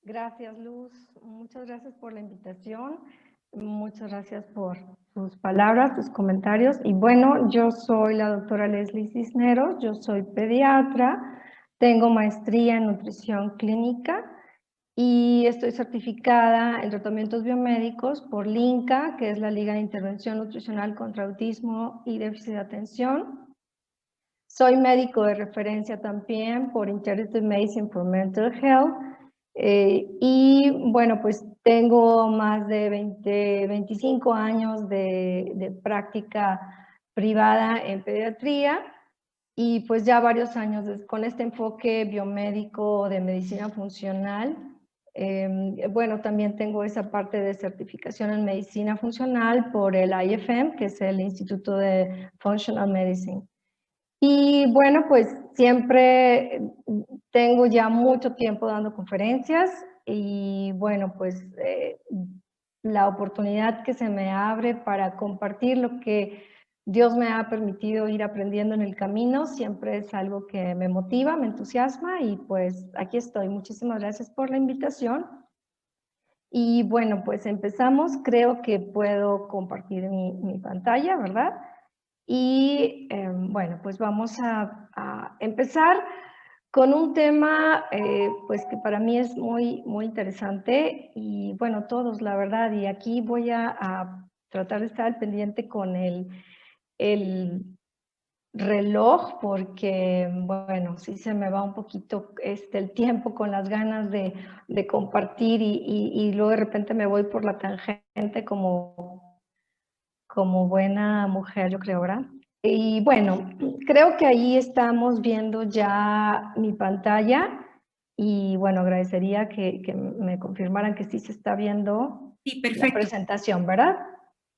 Gracias, Luz. Muchas gracias por la invitación. Muchas gracias por tus palabras, tus comentarios. Y bueno, yo soy la doctora Leslie Cisneros, yo soy pediatra, tengo maestría en nutrición clínica y estoy certificada en tratamientos biomédicos por LINCA, que es la Liga de Intervención Nutricional contra Autismo y Déficit de Atención. Soy médico de referencia también por Integrative Medicine for Mental Health. Y bueno, pues tengo más de 25 años de práctica privada en pediatría y pues ya varios años con este enfoque biomédico de medicina funcional. Bueno, también tengo esa parte de certificación en medicina funcional por el IFM, que es el Instituto de Functional Medicine. Y bueno, pues siempre tengo ya mucho tiempo dando conferencias y bueno, pues la oportunidad que se me abre para compartir lo que Dios me ha permitido ir aprendiendo en el camino siempre es algo que me motiva, me entusiasma y pues aquí estoy. Muchísimas gracias por la invitación. Y bueno, pues empezamos. Creo que puedo compartir mi pantalla, ¿verdad? Y bueno, pues vamos a empezar con un tema pues que para mí es muy interesante y bueno, todos la verdad, y aquí voy a tratar de estar al pendiente con el reloj porque bueno, sí se me va un poquito el tiempo con las ganas de compartir y luego de repente me voy por la tangente como buena mujer, yo creo, ¿verdad? Y bueno, creo que ahí estamos viendo ya mi pantalla y bueno, agradecería que me confirmaran que sí se está viendo sí, perfecto. La presentación, ¿verdad?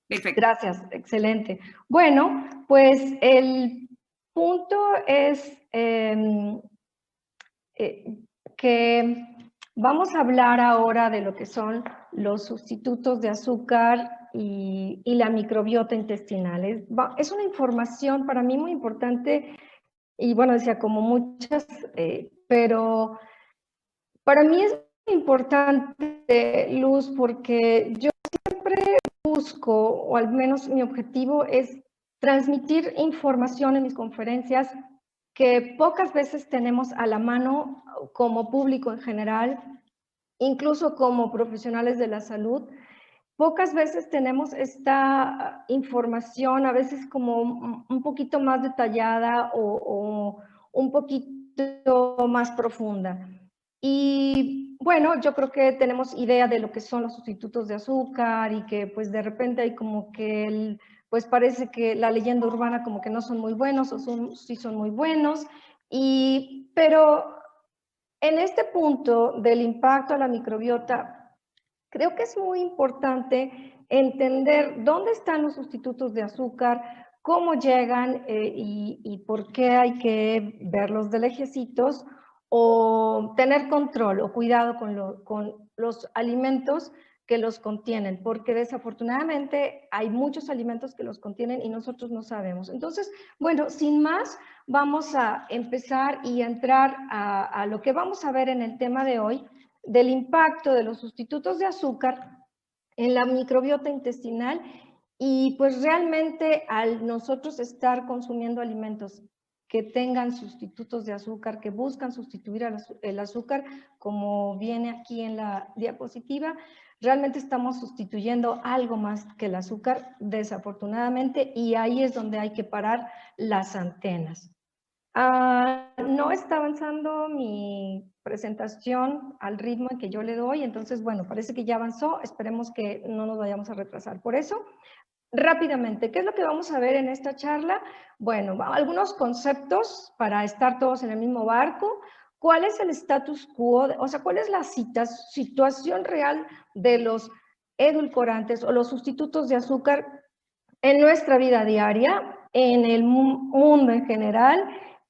Perfecto. Gracias, excelente. Bueno, pues el punto es que vamos a hablar ahora de lo que son los sustitutos de azúcar y la microbiota intestinal. Es una información para mí muy importante y bueno, decía como muchas, pero para mí es muy importante, Luz, porque yo siempre busco, o al menos mi objetivo es transmitir información en mis conferencias que pocas veces tenemos a la mano como público en general, incluso como profesionales de la salud. Pocas veces tenemos esta información, a veces como un poquito más detallada o un poquito más profunda. Y bueno, yo creo que tenemos idea de lo que son los sustitutos de azúcar y que pues de repente hay como que pues parece que la leyenda urbana como que no son muy buenos o sí son muy buenos. Pero en este punto del impacto a la microbiota, creo que es muy importante entender dónde están los sustitutos de azúcar, cómo llegan y por qué hay que verlos de lejecitos o tener control o cuidado con los alimentos que los contienen, porque desafortunadamente hay muchos alimentos que los contienen y nosotros no sabemos. Entonces, bueno, sin más, vamos a empezar y entrar a lo que vamos a ver en el tema de hoy, del impacto de los sustitutos de azúcar en la microbiota intestinal y pues realmente al nosotros estar consumiendo alimentos que tengan sustitutos de azúcar, que buscan sustituir el azúcar, como viene aquí en la diapositiva, realmente estamos sustituyendo algo más que el azúcar, desafortunadamente, y ahí es donde hay que parar las antenas. No está avanzando mi presentación al ritmo en que yo le doy, entonces, bueno, parece que ya avanzó, esperemos que no nos vayamos a retrasar por eso. Rápidamente, ¿qué es lo que vamos a ver en esta charla? Bueno, algunos conceptos para estar todos en el mismo barco. ¿Cuál es el status quo? O sea, ¿cuál es la situación real de los edulcorantes o los sustitutos de azúcar en nuestra vida diaria, en el mundo en general?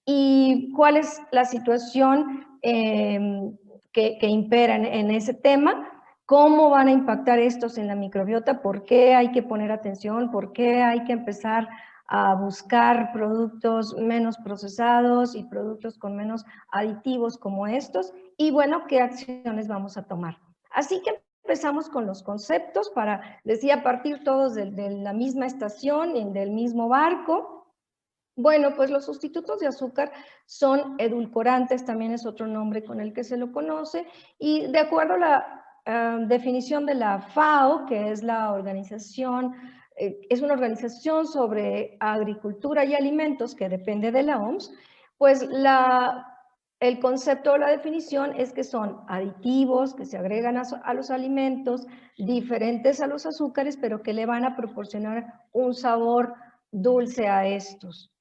¿Y cuál es la situación que impera en ese tema? ¿Cómo van a impactar estos en la microbiota? ¿Por qué hay que poner atención? ¿Por qué hay que empezar a buscar productos menos procesados y productos con menos aditivos como estos? y bueno, qué acciones vamos a tomar. Así que empezamos con los conceptos para, decía, partir todos de la misma estación y del mismo barco. Bueno, pues los sustitutos de azúcar son edulcorantes, también es otro nombre con el que se lo conoce, y de acuerdo a la definición de la FAO, que es la organización, es una organización sobre agricultura y alimentos que depende de la OMS, pues el concepto o la definición es que son aditivos que se agregan a los alimentos, diferentes a los azúcares, pero que le van a proporcionar un sabor dulce a estos.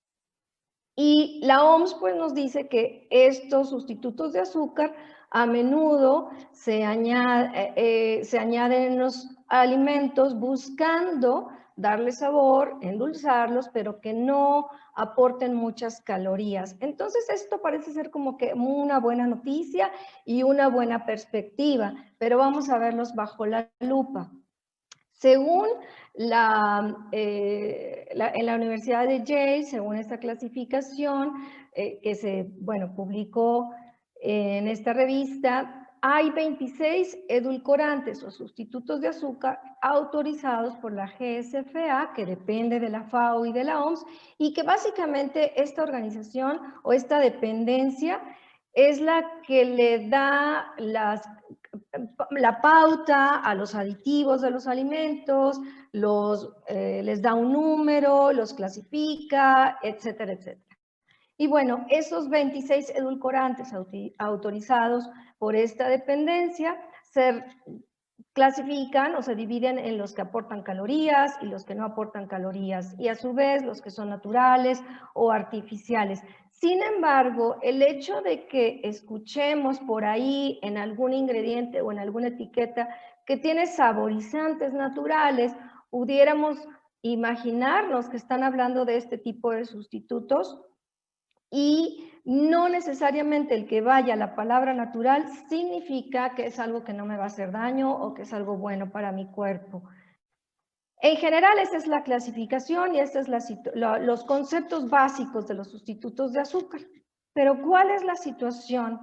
Y la OMS pues nos dice que estos sustitutos de azúcar a menudo se añaden en los alimentos buscando darle sabor, endulzarlos, pero que no aporten muchas calorías. Entonces esto parece ser como que una buena noticia y una buena perspectiva, pero vamos a verlos bajo la lupa. Según en la Universidad de Yale, según esta clasificación que se publicó en esta revista, hay 26 edulcorantes o sustitutos de azúcar autorizados por la GSFA, que depende de la FAO y de la OMS, y que básicamente esta organización o esta dependencia es la que le da la pauta a los aditivos de los alimentos, les da un número, los clasifica, etcétera, etcétera. Y bueno, esos 26 edulcorantes autorizados por esta dependencia se clasifican o se dividen en los que aportan calorías y los que no aportan calorías, y a su vez los que son naturales o artificiales. Sin embargo, el hecho de que escuchemos por ahí en algún ingrediente o en alguna etiqueta que tiene saborizantes naturales, pudiéramos imaginarnos que están hablando de este tipo de sustitutos, y no necesariamente el que vaya la palabra natural significa que es algo que no me va a hacer daño o que es algo bueno para mi cuerpo. En general, esta es la clasificación y estos son los conceptos básicos de los sustitutos de azúcar. Pero ¿cuál es la situación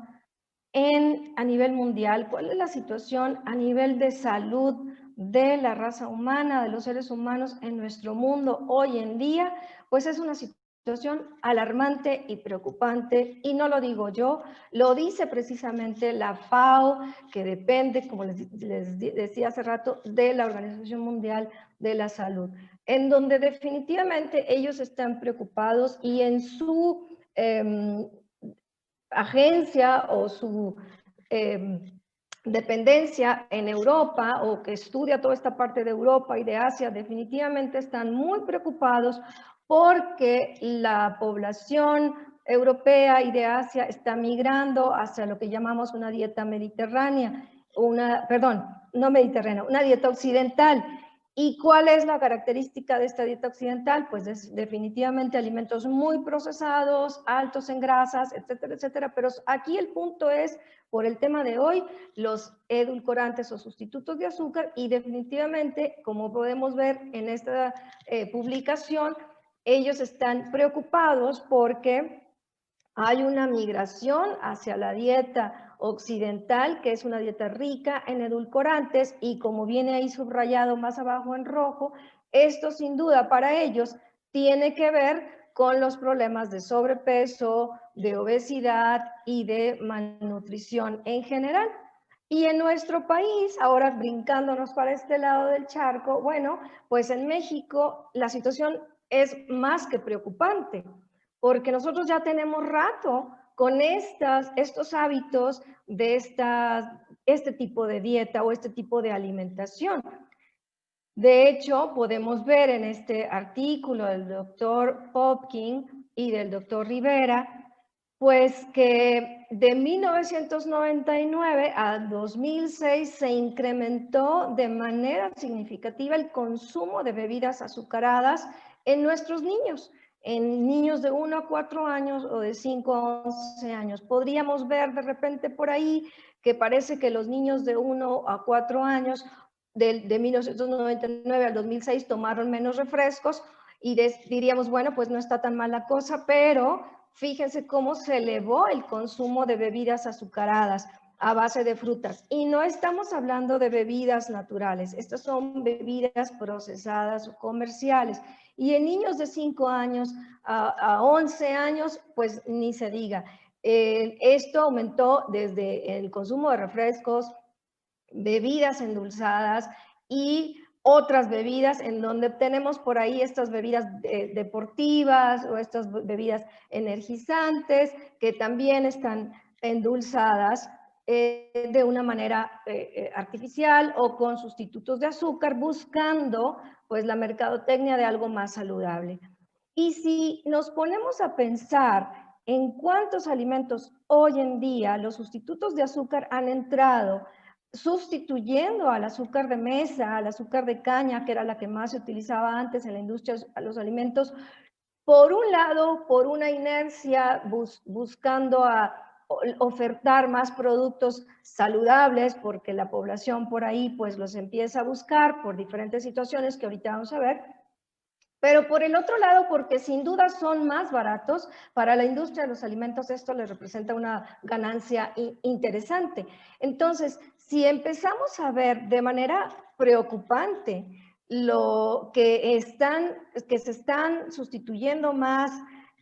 a nivel mundial? ¿Cuál es la situación a nivel de salud de la raza humana, de los seres humanos en nuestro mundo hoy en día? Pues es una situación alarmante y preocupante, y no lo digo yo, lo dice precisamente la FAO, que depende, como les decía hace rato, de la Organización Mundial de la Salud, en donde definitivamente ellos están preocupados, y en su agencia o su dependencia en Europa, o que estudia toda esta parte de Europa y de Asia, definitivamente están muy preocupados porque la población europea y de Asia está migrando hacia lo que llamamos una dieta mediterránea, una dieta occidental. ¿Y cuál es la característica de esta dieta occidental? Pues definitivamente alimentos muy procesados, altos en grasas, etcétera, etcétera. Pero aquí el punto es, por el tema de hoy, los edulcorantes o sustitutos de azúcar, y definitivamente, como podemos ver en esta publicación, ellos están preocupados porque hay una migración hacia la dieta occidental, que es una dieta rica en edulcorantes, y como viene ahí subrayado más abajo en rojo, esto sin duda para ellos tiene que ver con los problemas de sobrepeso, de obesidad y de malnutrición en general. Y en nuestro país, ahora brincándonos para este lado del charco, bueno, pues en México la situación es más que preocupante, porque nosotros ya tenemos rato con estos hábitos de este tipo de dieta o este tipo de alimentación. De hecho, podemos ver en este artículo del doctor Popkin y del doctor Rivera, pues que de 1999 a 2006 se incrementó de manera significativa el consumo de bebidas azucaradas en nuestros niños, en niños de 1 a 4 años o de 5 a 11 años. Podríamos ver de repente por ahí que parece que los niños de 1 a 4 años de 1999 al 2006 tomaron menos refrescos, y diríamos, bueno, pues no está tan mal la cosa, pero fíjense cómo se elevó el consumo de bebidas azucaradas. a base de frutas. Y no estamos hablando de bebidas naturales, estas son bebidas procesadas o comerciales. Y en niños de 5 años a 11 años, pues ni se diga. Esto aumentó desde el consumo de refrescos, bebidas endulzadas y otras bebidas en donde tenemos por ahí estas bebidas deportivas o estas bebidas energizantes que también están endulzadas de una manera artificial o con sustitutos de azúcar, buscando pues la mercadotecnia de algo más saludable. Y si nos ponemos a pensar en cuántos alimentos hoy en día los sustitutos de azúcar han entrado sustituyendo al azúcar de mesa, al azúcar de caña, que era la que más se utilizaba antes en la industria de los alimentos, por un lado, por una inercia buscando ofertar más productos saludables, porque la población por ahí pues los empieza a buscar por diferentes situaciones que ahorita vamos a ver, pero por el otro lado, porque sin duda son más baratos, para la industria de los alimentos esto les representa una ganancia interesante. Entonces, si empezamos a ver de manera preocupante lo que se están sustituyendo más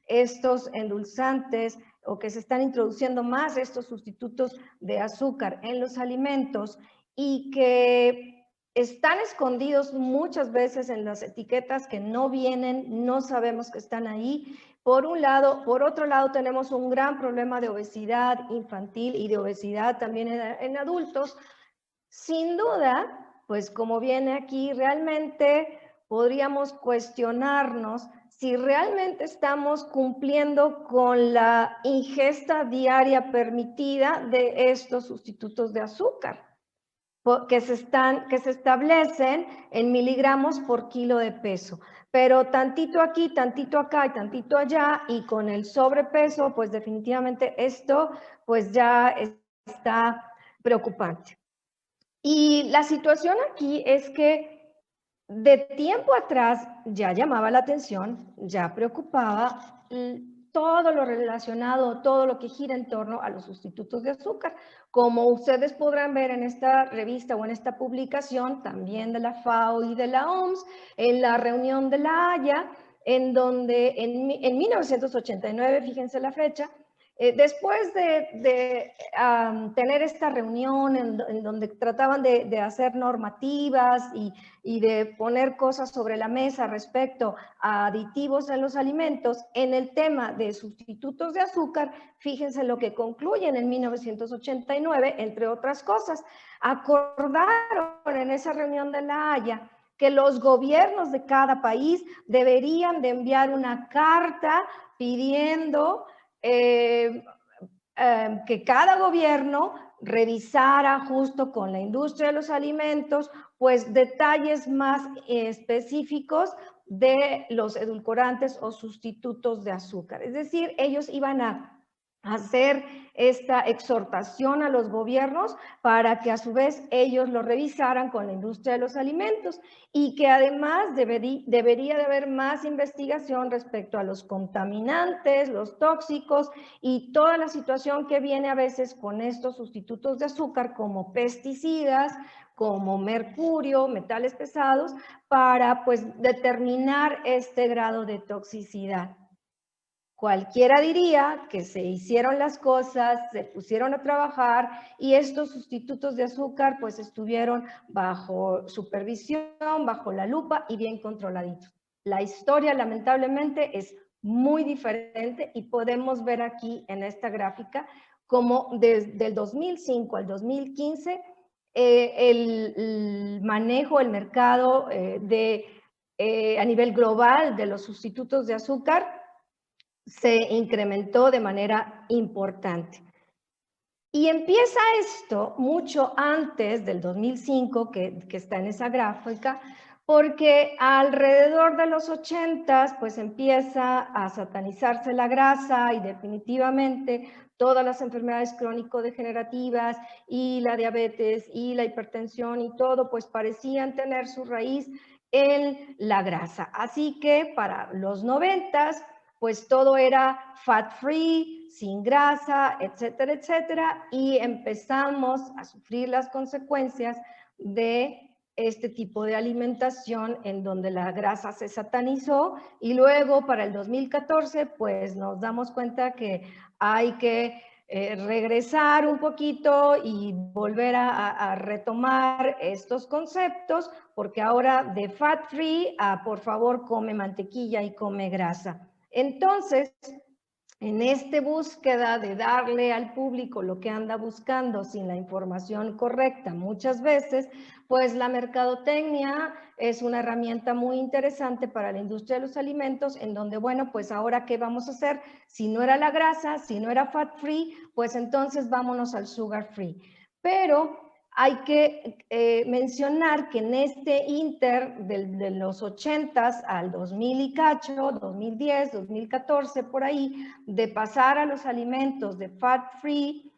estos endulzantes o que se están introduciendo más estos sustitutos de azúcar en los alimentos y que están escondidos muchas veces en las etiquetas que no vienen, no sabemos que están ahí. Por un lado, por otro lado tenemos un gran problema de obesidad infantil y de obesidad también en adultos. Sin duda, pues como viene aquí, realmente podríamos cuestionarnos si realmente estamos cumpliendo con la ingesta diaria permitida de estos sustitutos de azúcar que se establecen en miligramos por kilo de peso. Pero tantito aquí, tantito acá y tantito allá, y con el sobrepeso, pues definitivamente esto pues ya está preocupante. Y la situación aquí es que de tiempo atrás ya llamaba la atención, ya preocupaba todo lo relacionado, todo lo que gira en torno a los sustitutos de azúcar. Como ustedes podrán ver en esta revista o en esta publicación, también de la FAO y de la OMS, en la reunión de La Haya, en donde en 1989, fíjense la fecha, después de tener esta reunión en donde trataban de hacer normativas y de poner cosas sobre la mesa respecto a aditivos en los alimentos, en el tema de sustitutos de azúcar, fíjense lo que concluyen en 1989, entre otras cosas. Acordaron en esa reunión de La Haya que los gobiernos de cada país deberían de enviar una carta pidiendo que cada gobierno revisara justo con la industria de los alimentos, pues detalles más específicos de los edulcorantes o sustitutos de azúcar. Es decir, ellos iban a hacer esta exhortación a los gobiernos para que a su vez ellos lo revisaran con la industria de los alimentos y que además debería de haber más investigación respecto a los contaminantes, los tóxicos y toda la situación que viene a veces con estos sustitutos de azúcar como pesticidas, como mercurio, metales pesados, para pues determinar este grado de toxicidad. Cualquiera diría que se hicieron las cosas, se pusieron a trabajar y estos sustitutos de azúcar pues estuvieron bajo supervisión, bajo la lupa y bien controladitos. La historia lamentablemente es muy diferente y podemos ver aquí en esta gráfica como desde el 2005 al 2015 el manejo, el mercado a nivel global de los sustitutos de azúcar se incrementó de manera importante. Y empieza esto mucho antes del 2005, que está en esa gráfica, porque alrededor de los 80 pues empieza a satanizarse la grasa y definitivamente todas las enfermedades crónico-degenerativas y la diabetes y la hipertensión y todo pues parecían tener su raíz en la grasa. Así que para los 90 pues todo era fat free, sin grasa, etcétera, etcétera, y empezamos a sufrir las consecuencias de este tipo de alimentación en donde la grasa se satanizó, y luego para el 2014 pues nos damos cuenta que hay que regresar un poquito y volver a retomar estos conceptos, porque ahora de fat free a por favor come mantequilla y come grasa. Entonces, en esta búsqueda de darle al público lo que anda buscando sin la información correcta muchas veces, pues la mercadotecnia es una herramienta muy interesante para la industria de los alimentos, en donde, bueno, pues ahora ¿qué vamos a hacer? Si no era la grasa, si no era fat free, pues entonces vámonos al sugar free. Pero hay que mencionar que en este inter de los 80s al 2000 y cacho, 2010, 2014, por ahí, de pasar a los alimentos de fat free,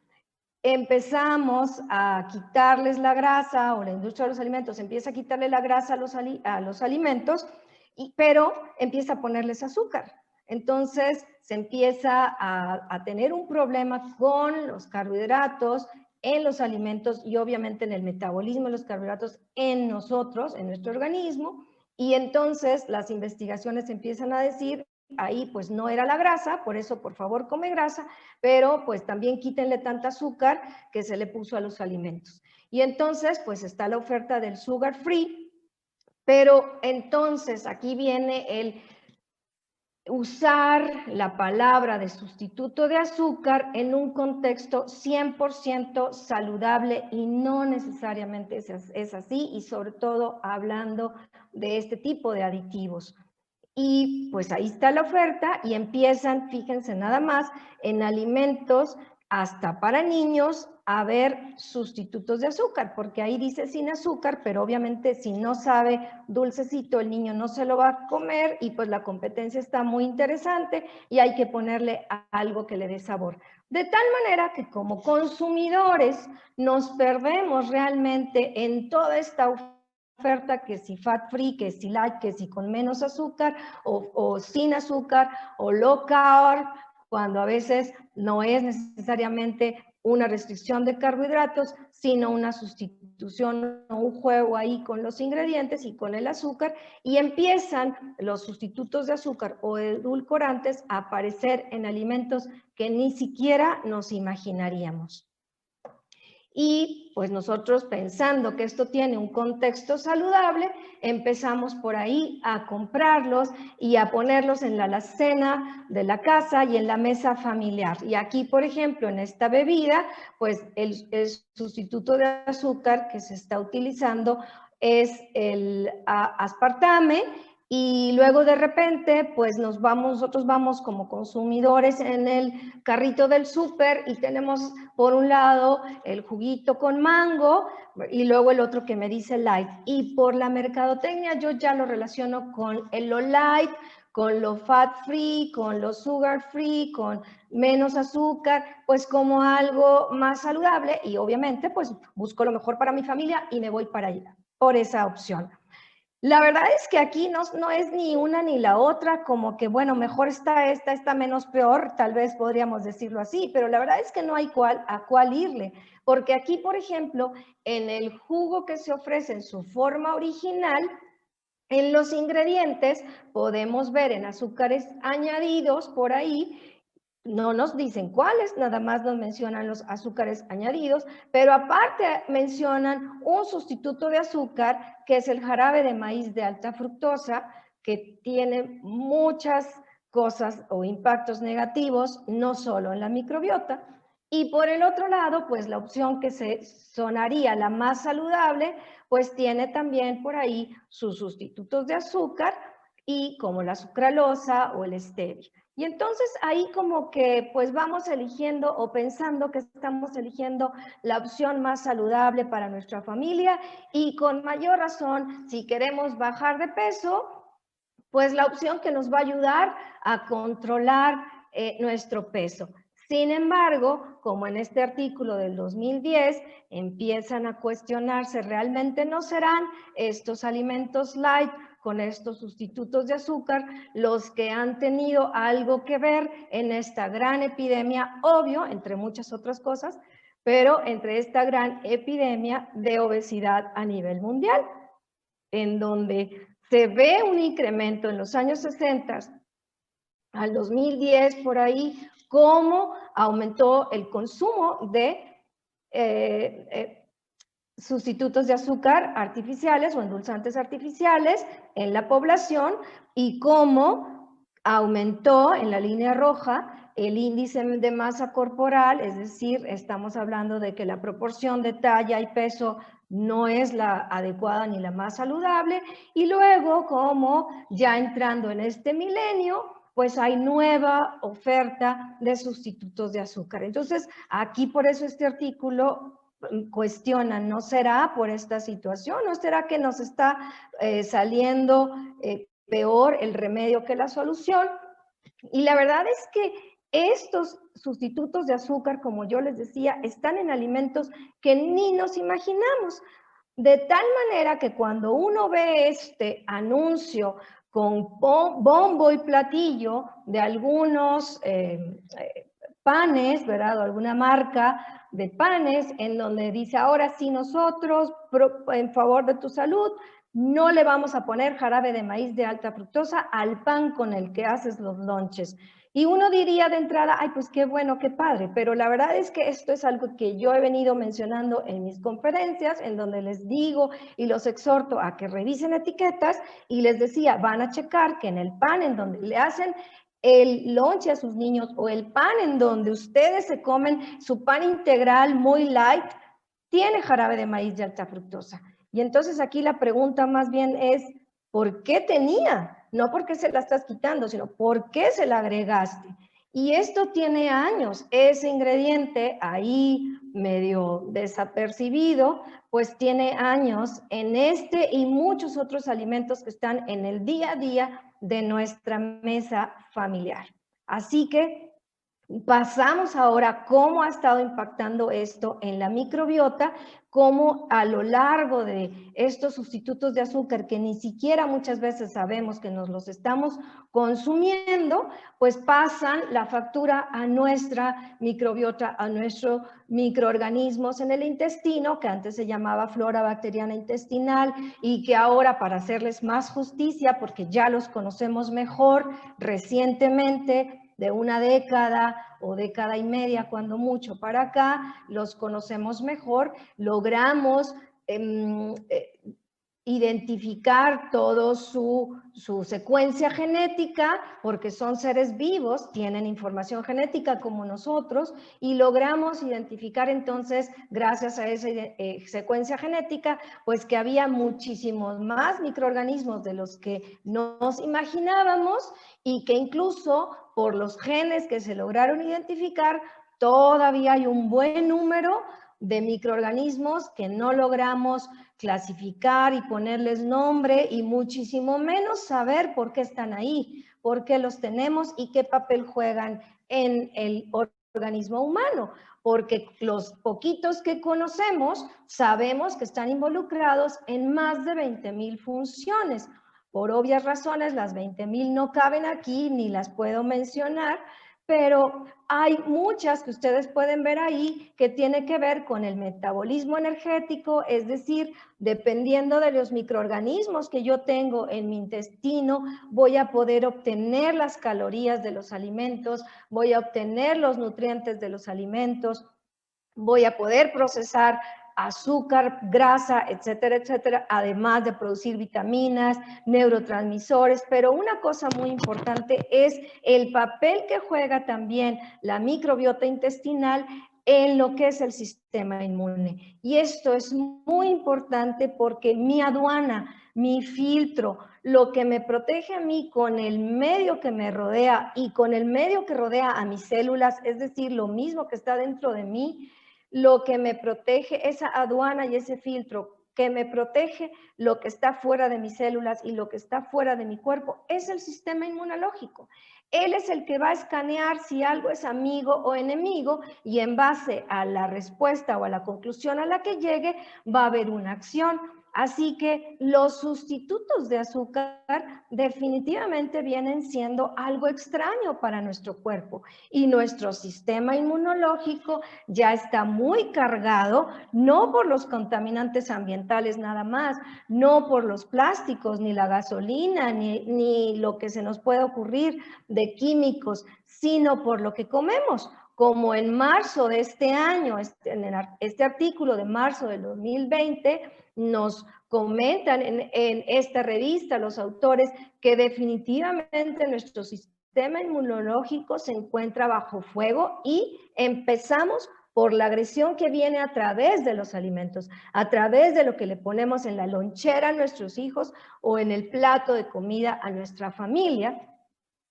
empezamos a quitarles la grasa, o la industria de los alimentos empieza a quitarle la grasa a los alimentos, pero empieza a ponerles azúcar. Entonces se empieza a tener un problema con los carbohidratos en los alimentos y obviamente en el metabolismo de los carbohidratos en nosotros, en nuestro organismo, y entonces las investigaciones empiezan a decir, ahí pues no era la grasa, por eso por favor come grasa, pero pues también quítenle tanta azúcar que se le puso a los alimentos. Y entonces pues está la oferta del sugar free, pero entonces aquí viene el usar la palabra de sustituto de azúcar en un contexto 100% saludable, y no necesariamente es así, y sobre todo hablando de este tipo de aditivos. Y pues ahí está la oferta y empiezan, fíjense nada más, en alimentos hasta para niños a ver sustitutos de azúcar, porque ahí dice sin azúcar, pero obviamente si no sabe dulcecito, el niño no se lo va a comer, y pues la competencia está muy interesante y hay que ponerle algo que le dé sabor. De tal manera que como consumidores nos perdemos realmente en toda esta oferta, que si fat free, que si light, que si con menos azúcar o sin azúcar o low carb, cuando a veces no es necesariamente una restricción de carbohidratos, sino una sustitución o un juego ahí con los ingredientes y con el azúcar, y empiezan los sustitutos de azúcar o edulcorantes a aparecer en alimentos que ni siquiera nos imaginaríamos. Y pues nosotros, pensando que esto tiene un contexto saludable, empezamos por ahí a comprarlos y a ponerlos en la alacena de la casa y en la mesa familiar. Y aquí, por ejemplo, en esta bebida, pues el sustituto de azúcar que se está utilizando es el aspartame. Y luego de repente, pues nosotros vamos como consumidores en el carrito del súper y tenemos por un lado el juguito con mango y luego el otro que me dice light. Y por la mercadotecnia yo ya lo relaciono con lo light, con lo fat free, con lo sugar free, con menos azúcar, pues como algo más saludable, y obviamente pues busco lo mejor para mi familia y me voy para allá, por esa opción. La verdad es que aquí no es ni una ni la otra, como que, bueno, mejor está menos peor, tal vez podríamos decirlo así, pero la verdad es que no hay a cuál irle, porque aquí, por ejemplo, en el jugo que se ofrece en su forma original, en los ingredientes podemos ver en azúcares añadidos por ahí. No nos dicen cuáles, nada más nos mencionan los azúcares añadidos, pero aparte mencionan un sustituto de azúcar, que es el jarabe de maíz de alta fructosa, que tiene muchas cosas o impactos negativos, no solo en la microbiota. Y por el otro lado, pues la opción que se sonaría la más saludable, pues tiene también por ahí sus sustitutos de azúcar, y como la sucralosa o el stevia. Y entonces ahí como que pues vamos eligiendo o pensando que estamos eligiendo la opción más saludable para nuestra familia, y con mayor razón si queremos bajar de peso, pues la opción que nos va a ayudar a controlar nuestro peso. Sin embargo, como en este artículo del 2010, empiezan a cuestionarse, ¿realmente no serán estos alimentos light con estos sustitutos de azúcar, los que han tenido algo que ver en esta gran epidemia, obvio, entre muchas otras cosas, pero entre esta gran epidemia de obesidad a nivel mundial, en donde se ve un incremento en los años 60 al 2010, por ahí, cómo aumentó el consumo de sustitutos de azúcar artificiales o endulzantes artificiales en la población y cómo aumentó en la línea roja el índice de masa corporal, es decir, estamos hablando de que la proporción de talla y peso no es la adecuada ni la más saludable, y luego como ya entrando en este milenio, pues hay nueva oferta de sustitutos de azúcar. Entonces, aquí por eso este artículo cuestionan, ¿no será por esta situación? ¿No será que nos está saliendo peor el remedio que la solución? Y la verdad es que estos sustitutos de azúcar, como yo les decía, están en alimentos que ni nos imaginamos. De tal manera que cuando uno ve este anuncio con bombo y platillo de algunos panes, ¿verdad? O alguna marca de panes en donde dice, ahora sí nosotros, en favor de tu salud, no le vamos a poner jarabe de maíz de alta fructosa al pan con el que haces los lonches. Y uno diría de entrada, ay, pues qué bueno, qué padre, pero la verdad es que esto es algo que yo he venido mencionando en mis conferencias, en donde les digo y los exhorto a que revisen etiquetas, y les decía, van a checar que en el pan en donde le hacen el lonche a sus niños o el pan en donde ustedes se comen su pan integral muy light, tiene jarabe de maíz de alta fructosa. Y entonces aquí la pregunta más bien es, ¿por qué tenía? No porque se la estás quitando, sino ¿por qué se la agregaste? Y esto tiene años, ese ingrediente ahí medio desapercibido, pues tiene años en este y muchos otros alimentos que están en el día a día de nuestra mesa familiar. Así que pasamos ahora a cómo ha estado impactando esto en la microbiota, cómo a lo largo de estos sustitutos de azúcar que ni siquiera muchas veces sabemos que nos los estamos consumiendo, pues pasan la factura a nuestra microbiota, a nuestros microorganismos en el intestino, que antes se llamaba flora bacteriana intestinal y que ahora, para hacerles más justicia, porque ya los conocemos mejor recientemente, de una década o década y media, cuando mucho para acá, los conocemos mejor, logramos identificar todo su secuencia genética, porque son seres vivos, tienen información genética como nosotros, y logramos identificar entonces, gracias a esa secuencia genética, pues que había muchísimos más microorganismos de los que nos imaginábamos, y que incluso por los genes que se lograron identificar, todavía hay un buen número de microorganismos que no logramos clasificar y ponerles nombre, y muchísimo menos saber por qué están ahí, por qué los tenemos y qué papel juegan en el organismo humano, porque los poquitos que conocemos sabemos que están involucrados en más de 20,000 funciones. Por obvias razones, las 20,000 no caben aquí, ni las puedo mencionar, pero hay muchas que ustedes pueden ver ahí que tiene que ver con el metabolismo energético, es decir, dependiendo de los microorganismos que yo tengo en mi intestino, voy a poder obtener las calorías de los alimentos, voy a obtener los nutrientes de los alimentos, voy a poder procesar azúcar, grasa, etcétera, etcétera, además de producir vitaminas, neurotransmisores, pero una cosa muy importante es el papel que juega también la microbiota intestinal en lo que es el sistema inmune. Y esto es muy importante porque mi aduana, mi filtro, lo que me protege a mí con el medio que me rodea y con el medio que rodea a mis células, es decir, lo mismo que está dentro de mí, lo que me protege, esa aduana y ese filtro que me protege lo que está fuera de mis células y lo que está fuera de mi cuerpo, es el sistema inmunológico. Él es el que va a escanear si algo es amigo o enemigo, y en base a la respuesta o a la conclusión a la que llegue, va a haber una acción. Así que los sustitutos de azúcar definitivamente vienen siendo algo extraño para nuestro cuerpo y nuestro sistema inmunológico ya está muy cargado, no por los contaminantes ambientales nada más, no por los plásticos, ni la gasolina, ni lo que se nos puede ocurrir de químicos, sino por lo que comemos. Como en marzo de este año, en este artículo de marzo del 2020, nos comentan en esta revista los autores que definitivamente nuestro sistema inmunológico se encuentra bajo fuego y empezamos por la agresión que viene a través de los alimentos, a través de lo que le ponemos en la lonchera a nuestros hijos o en el plato de comida a nuestra familia.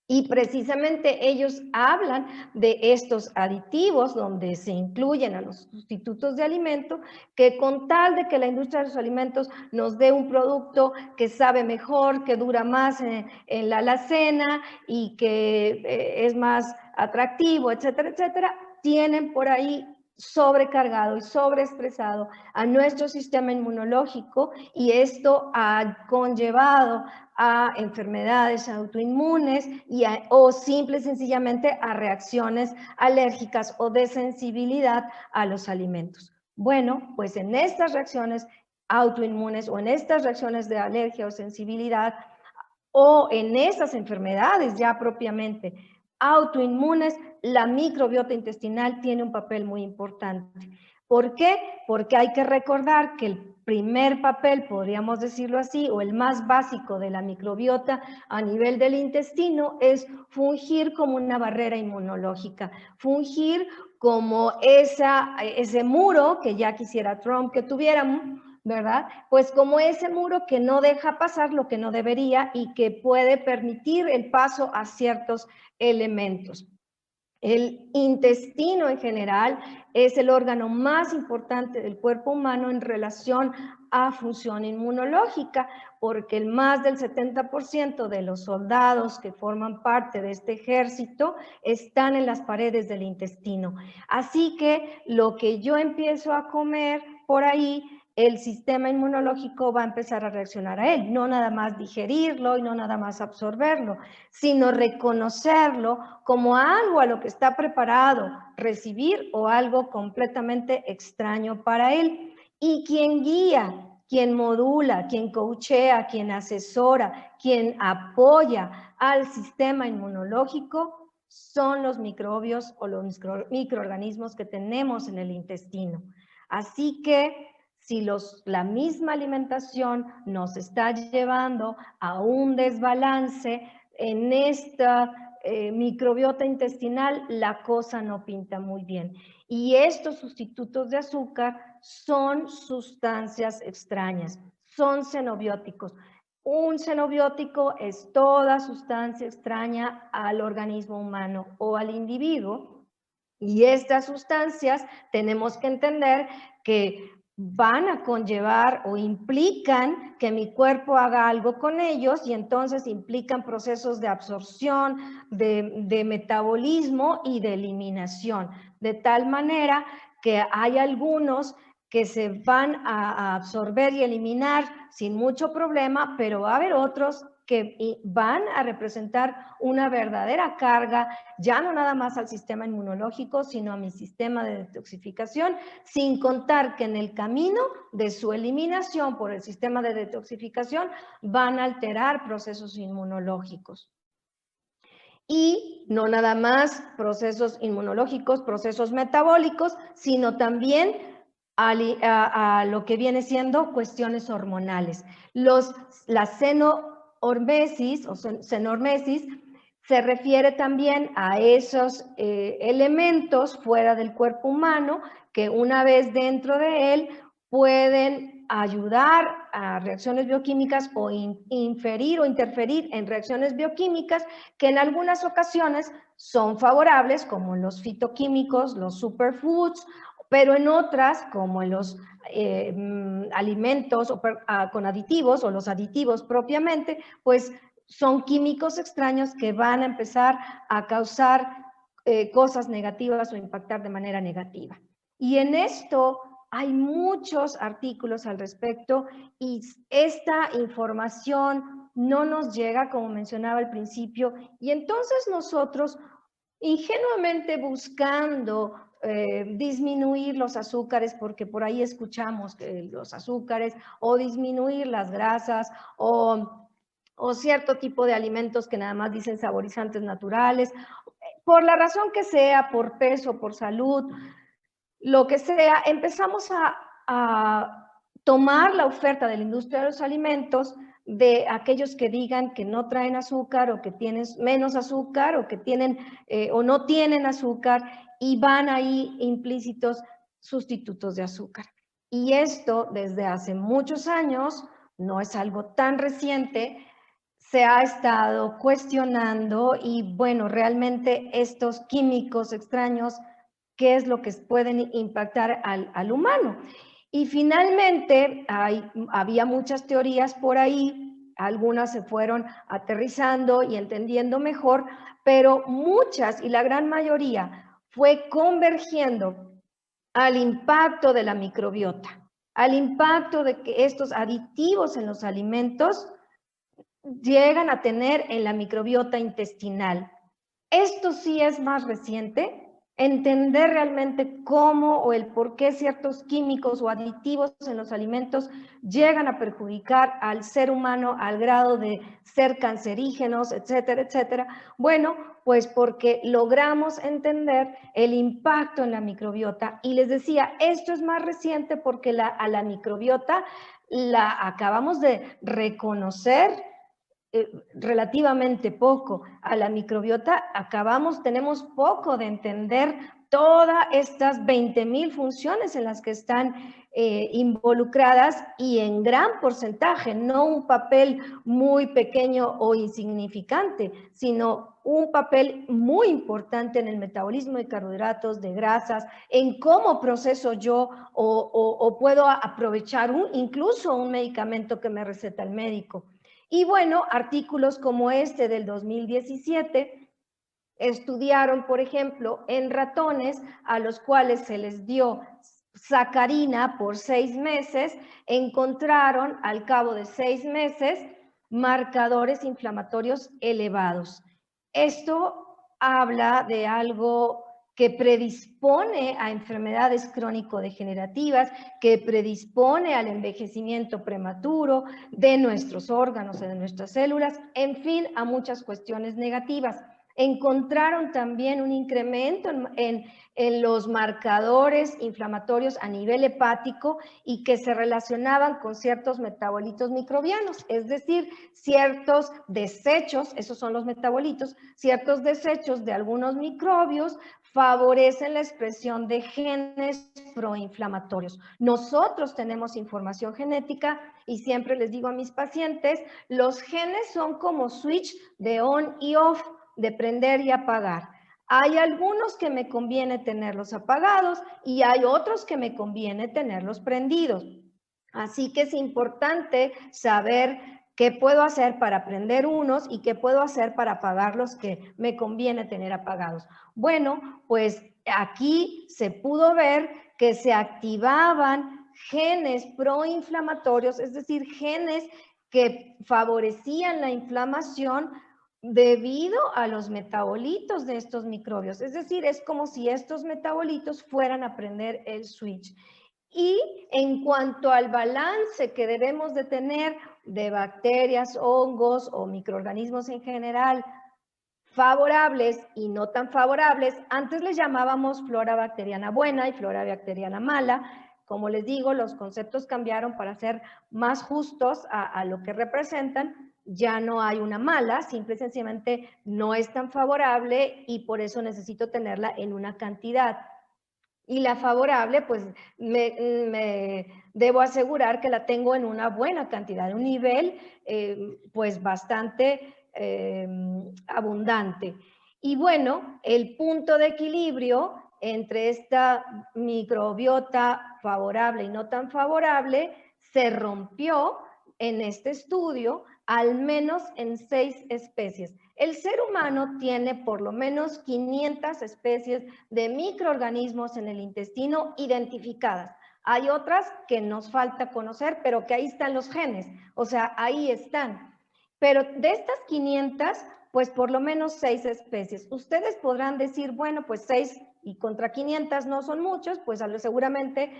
Y precisamente ellos hablan de estos aditivos donde se incluyen a los sustitutos de alimento, que con tal de que la industria de los alimentos nos dé un producto que sabe mejor, que dura más en la alacena y que es más atractivo, etcétera, etcétera, tienen por ahí sobrecargado y sobreestresado a nuestro sistema inmunológico y esto ha conllevado a enfermedades autoinmunes o simple y sencillamente a reacciones alérgicas o de sensibilidad a los alimentos. Bueno, pues en estas reacciones autoinmunes o en estas reacciones de alergia o sensibilidad o en esas enfermedades ya propiamente autoinmunes, la microbiota intestinal tiene un papel muy importante. ¿Por qué? Porque hay que recordar que el primer papel, podríamos decirlo así, o el más básico de la microbiota a nivel del intestino es fungir como una barrera inmunológica, fungir como ese muro que ya quisiera Trump que tuviéramos, ¿verdad? Pues como ese muro que no deja pasar lo que no debería y que puede permitir el paso a ciertos elementos. El intestino en general es el órgano más importante del cuerpo humano en relación a función inmunológica, porque el más del 70% de los soldados que forman parte de este ejército están en las paredes del intestino. Así que lo que yo empiezo a comer por ahí, el sistema inmunológico va a empezar a reaccionar a él, no nada más digerirlo y no nada más absorberlo, sino reconocerlo como algo a lo que está preparado recibir o algo completamente extraño para él. Y quien guía, quien modula, quien coachea, quien asesora, quien apoya al sistema inmunológico son los microbios o los microorganismos que tenemos en el intestino. Así que si la misma alimentación nos está llevando a un desbalance en esta microbiota intestinal, la cosa no pinta muy bien. Y estos sustitutos de azúcar son sustancias extrañas, son xenobióticos. Un xenobiótico es toda sustancia extraña al organismo humano o al individuo. Y estas sustancias tenemos que entender que van a conllevar o implican que mi cuerpo haga algo con ellos y entonces implican procesos de absorción, de metabolismo y de eliminación, de tal manera que hay algunos que se van a absorber y eliminar sin mucho problema, pero va a haber otros que van a representar una verdadera carga, ya no nada más al sistema inmunológico, sino a mi sistema de detoxificación, sin contar que en el camino de su eliminación por el sistema de detoxificación van a alterar procesos inmunológicos. Y no nada más procesos inmunológicos, procesos metabólicos, sino también a lo que viene siendo cuestiones hormonales. La xenormesis o xenormesis se refiere también a esos elementos fuera del cuerpo humano que una vez dentro de él pueden ayudar a reacciones bioquímicas o inferir o interferir en reacciones bioquímicas que en algunas ocasiones son favorables, como en los fitoquímicos, los superfoods, pero en otras, como en los alimentos con aditivos o los aditivos propiamente, pues son químicos extraños que van a empezar a causar cosas negativas o impactar de manera negativa. Y en esto Hay muchos artículos al respecto y esta información no nos llega, como mencionaba al principio, y entonces nosotros ingenuamente buscando disminuir los azúcares, porque por ahí escuchamos que los azúcares, o disminuir las grasas, o cierto tipo de alimentos que nada más dicen saborizantes naturales, por la razón que sea, por peso, por salud, lo que sea, empezamos a tomar la oferta de la industria de los alimentos de aquellos que digan que no traen azúcar o que tienen menos azúcar o que tienen o no tienen azúcar, y van ahí implícitos sustitutos de azúcar. Y esto desde hace muchos años, no es algo tan reciente, se ha estado cuestionando y bueno, realmente estos químicos extraños, qué es lo que pueden impactar al humano. Y finalmente había muchas teorías por ahí, algunas se fueron aterrizando y entendiendo mejor, pero muchas y la gran mayoría fue convergiendo al impacto de la microbiota, al impacto de que estos aditivos en los alimentos llegan a tener en la microbiota intestinal. Esto sí es más reciente, entender realmente cómo o el por qué ciertos químicos o aditivos en los alimentos llegan a perjudicar al ser humano al grado de ser cancerígenos, etcétera, etcétera. Bueno, pues porque logramos entender el impacto en la microbiota. Y les decía, esto es más reciente porque a la microbiota la acabamos de reconocer relativamente poco. A la microbiota tenemos poco de entender todas estas 20,000 funciones en las que están involucradas, y en gran porcentaje, no un papel muy pequeño o insignificante, sino un papel muy importante en el metabolismo de carbohidratos, de grasas, en cómo proceso yo o puedo aprovechar incluso un medicamento que me receta el médico. Y bueno, artículos como este del 2017 estudiaron, por ejemplo, en ratones a los cuales se les dio sacarina por 6 meses, encontraron al cabo de 6 meses marcadores inflamatorios elevados. Esto habla de algo que predispone a enfermedades crónico-degenerativas, que predispone al envejecimiento prematuro de nuestros órganos, de nuestras células, en fin, a muchas cuestiones negativas. Encontraron también un incremento en los marcadores inflamatorios a nivel hepático y que se relacionaban con ciertos metabolitos microbianos, es decir, ciertos desechos, esos son los metabolitos, ciertos desechos de algunos microbios favorecen la expresión de genes proinflamatorios. Nosotros tenemos información genética y siempre les digo a mis pacientes, los genes son como switch de on y off, de prender y apagar. Hay algunos que me conviene tenerlos apagados y hay otros que me conviene tenerlos prendidos. Así que es importante saber qué puedo hacer para prender unos y qué puedo hacer para apagar los que me conviene tener apagados. Bueno, pues aquí se pudo ver que se activaban genes proinflamatorios, es decir, genes que favorecían la inflamación debido a los metabolitos de estos microbios. Es decir, es como si estos metabolitos fueran a prender el switch. Y en cuanto al balance que debemos de tener de bacterias, hongos o microorganismos en general, favorables y no tan favorables, antes les llamábamos flora bacteriana buena y flora bacteriana mala. Como les digo, los conceptos cambiaron para ser más justos a lo que representan. Ya no hay una mala, simple y sencillamente no es tan favorable y por eso necesito tenerla en una cantidad. Y la favorable, pues me debo asegurar que la tengo en una buena cantidad, en un nivel pues bastante abundante. Y bueno, el punto de equilibrio entre esta microbiota favorable y no tan favorable se rompió en este estudio, al menos en 6 especies. El ser humano tiene por lo menos 500 especies de microorganismos en el intestino identificadas. Hay otras que nos falta conocer, pero que ahí están los genes, o sea, ahí están. Pero de estas 500, pues por lo menos 6 especies. Ustedes podrán decir, bueno, pues 6 y contra 500 no son muchos, pues seguramente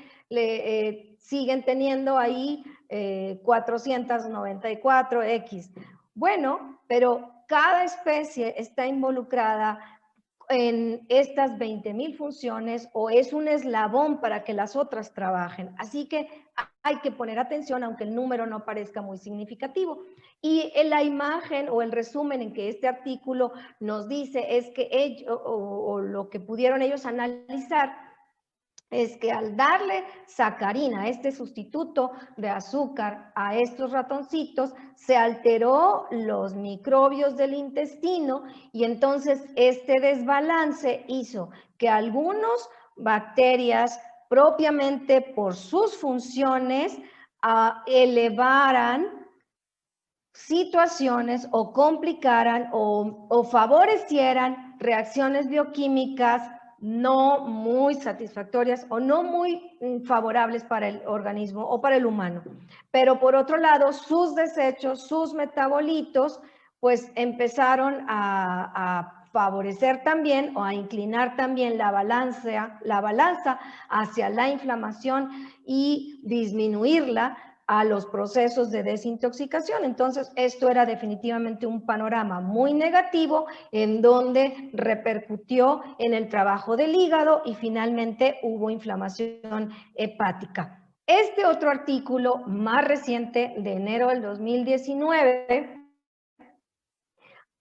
siguen teniendo ahí 494X. Bueno, pero cada especie está involucrada en estas 20,000 funciones o es un eslabón para que las otras trabajen. Así que hay que poner atención, aunque el número no parezca muy significativo. Y en la imagen o el resumen en que este artículo nos dice es que ellos, o lo que pudieron ellos analizar, es que al darle sacarina, este sustituto de azúcar, a estos ratoncitos, se alteró los microbios del intestino y entonces este desbalance hizo que algunas bacterias, propiamente por sus funciones, elevaran situaciones o complicaran o favorecieran reacciones bioquímicas no muy satisfactorias o no muy favorables para el organismo o para el humano. Pero por otro lado, sus desechos, sus metabolitos, pues empezaron a favorecer también o a inclinar también la balanza hacia la inflamación y disminuirla a los procesos de desintoxicación. Entonces, esto era definitivamente un panorama muy negativo en donde repercutió en el trabajo del hígado y finalmente hubo inflamación hepática. Este otro artículo más reciente de enero del 2019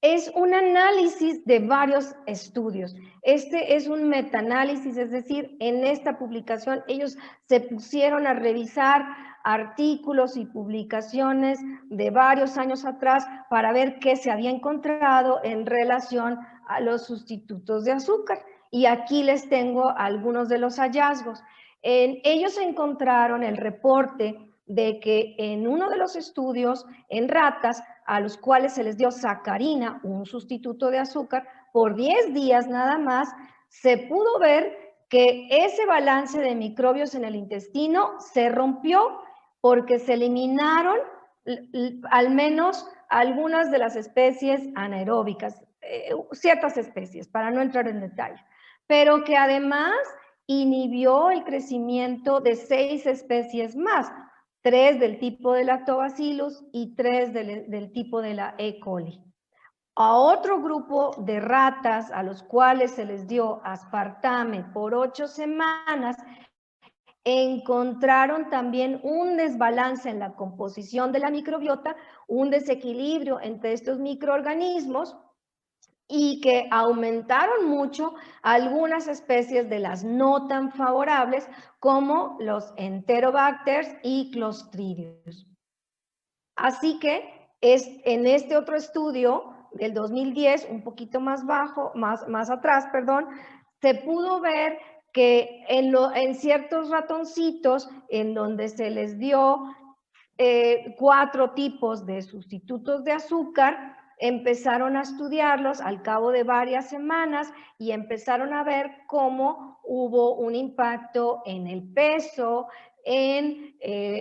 es un análisis de varios estudios. Este es un metaanálisis, es decir, en esta publicación ellos se pusieron a revisar artículos y publicaciones de varios años atrás para ver qué se había encontrado en relación a los sustitutos de azúcar. Y aquí les tengo algunos de los hallazgos. Ellos encontraron el reporte de que en uno de los estudios en ratas a los cuales se les dio sacarina, un sustituto de azúcar, por 10 días nada más, se pudo ver que ese balance de microbios en el intestino se rompió porque se eliminaron al menos algunas de las especies anaeróbicas, ciertas especies, para no entrar en detalle, pero que además inhibió el crecimiento de 6 especies más, 3 del tipo de Lactobacillus y 3 del tipo de la E. coli. A otro grupo de ratas a los cuales se les dio aspartame por 8 semanas, encontraron también un desbalance en la composición de la microbiota, un desequilibrio entre estos microorganismos y que aumentaron mucho algunas especies de las no tan favorables como los Enterobacters y Clostridium. Así que en este otro estudio del 2010, un poquito más atrás, perdón, se pudo ver que en ciertos ratoncitos en donde se les dio 4 tipos de sustitutos de azúcar, empezaron a estudiarlos al cabo de varias semanas y empezaron a ver cómo hubo un impacto en el peso,